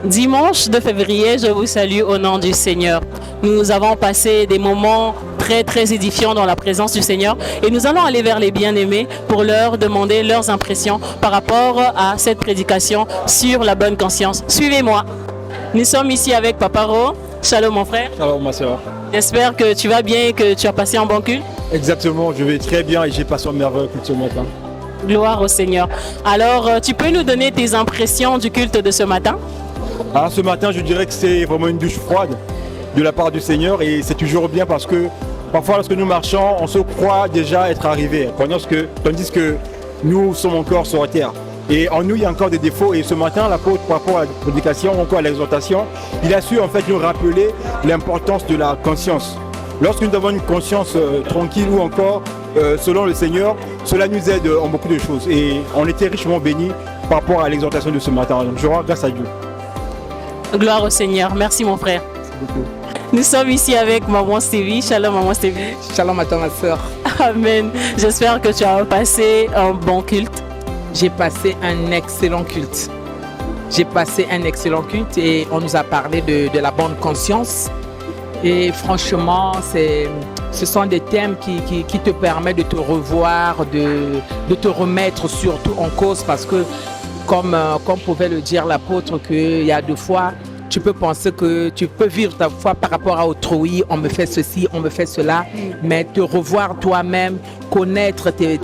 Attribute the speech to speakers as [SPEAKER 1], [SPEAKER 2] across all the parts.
[SPEAKER 1] Dimanche de février, je vous salue au nom du Seigneur. Nous avons passé des moments très édifiants dans la présence du Seigneur et nous allons aller vers les bien-aimés pour leur demander leurs impressions par rapport à cette prédication sur la bonne conscience. Suivez-moi. Nous sommes ici avec Papa Ro. Shalom mon frère.
[SPEAKER 2] Shalom ma soeur.
[SPEAKER 1] J'espère que tu vas bien et que tu as passé un bon culte.
[SPEAKER 2] Exactement, je vais très bien et j'ai passé un merveilleux culte ce matin.
[SPEAKER 1] Gloire au Seigneur. Alors, tu peux nous donner tes impressions du culte de ce matin?
[SPEAKER 2] Alors ce matin, je dirais que c'est vraiment une douche froide de la part du Seigneur et c'est toujours bien parce que parfois lorsque nous marchons, on se croit déjà être arrivé, tandis que nous sommes encore sur la terre. Et en nous, il y a encore des défauts. Et ce matin, l'apôtre, par rapport à la prédication ou encore à l'exhortation, il a su en fait nous rappeler l'importance de la conscience. Lorsque nous avons une conscience tranquille ou encore selon le Seigneur, cela nous aide en beaucoup de choses. Et on était richement bénis par rapport à l'exhortation de ce matin. Donc je rends grâce à Dieu.
[SPEAKER 1] Gloire au Seigneur. Merci mon frère.
[SPEAKER 2] Merci beaucoup.
[SPEAKER 1] Nous sommes ici avec Maman Stevie. Shalom Maman Stevie.
[SPEAKER 3] Shalom à toi ma soeur.
[SPEAKER 1] Amen. J'espère que tu as passé un bon culte.
[SPEAKER 3] J'ai passé un excellent culte. Et on nous a parlé de la bonne conscience. Et franchement, ce sont des thèmes qui te permettent de te revoir, de te remettre surtout en cause parce que comme pouvait le dire l'apôtre, qu'il y a deux fois, tu peux penser que tu peux vivre ta foi par rapport à autrui, on me fait ceci, on me fait cela, mais te revoir toi-même, connaître tes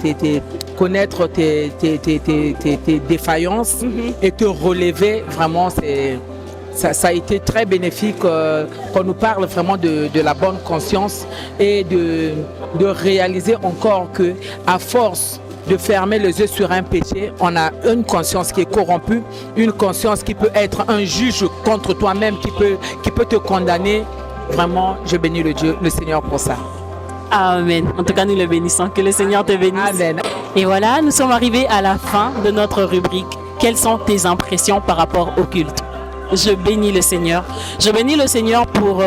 [SPEAKER 3] défaillances et te relever, vraiment, ça a été très bénéfique qu'on nous parle vraiment de la bonne conscience et de réaliser encore que à force de fermer les yeux sur un péché, on a une conscience qui est corrompue, une conscience qui peut être un juge contre toi-même, qui peut te condamner. Vraiment, je bénis le Seigneur pour ça.
[SPEAKER 1] Amen. En tout cas, nous le bénissons. Que le Seigneur te bénisse.
[SPEAKER 3] Amen.
[SPEAKER 1] Et voilà, nous sommes arrivés à la fin de notre rubrique. Quelles sont tes impressions par rapport au culte? Je bénis le Seigneur. Je bénis le Seigneur pour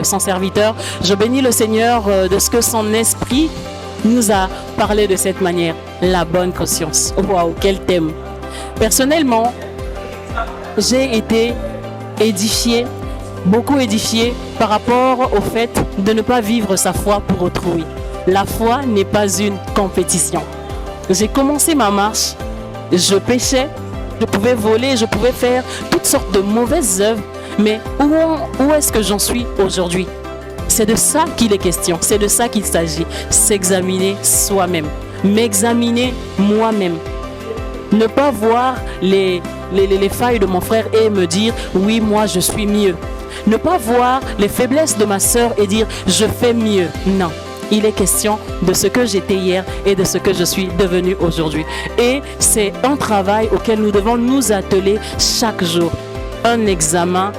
[SPEAKER 1] son serviteur. Je bénis le Seigneur de ce que son esprit nous a parlé de cette manière. La bonne conscience. Waouh, quel thème. Personnellement, j'ai été édifiée, beaucoup édifiée par rapport au fait de ne pas vivre sa foi pour autrui. La foi n'est pas une compétition. J'ai commencé ma marche, je péchais, je pouvais voler, je pouvais faire toutes sortes de mauvaises œuvres, mais où est-ce que j'en suis aujourd'hui? C'est de ça qu'il est question, c'est de ça qu'il s'agit, s'examiner soi-même, m'examiner moi-même. Ne pas voir les failles de mon frère et me dire « oui, moi je suis mieux ». Ne pas voir les faiblesses de ma sœur et dire « je fais mieux ». Non, il est question de ce que j'étais hier et de ce que je suis devenu aujourd'hui. Et c'est un travail auquel nous devons nous atteler chaque jour. Un examen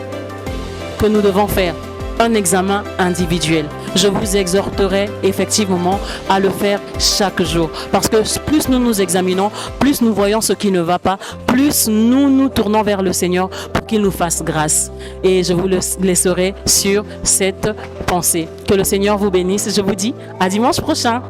[SPEAKER 1] que nous devons faire. Un examen individuel. Je vous exhorterai effectivement à le faire chaque jour. Parce que plus nous nous examinons, plus nous voyons ce qui ne va pas, plus nous nous tournons vers le Seigneur pour qu'il nous fasse grâce. Et je vous laisserai sur cette pensée. Que le Seigneur vous bénisse. Je vous dis à dimanche prochain.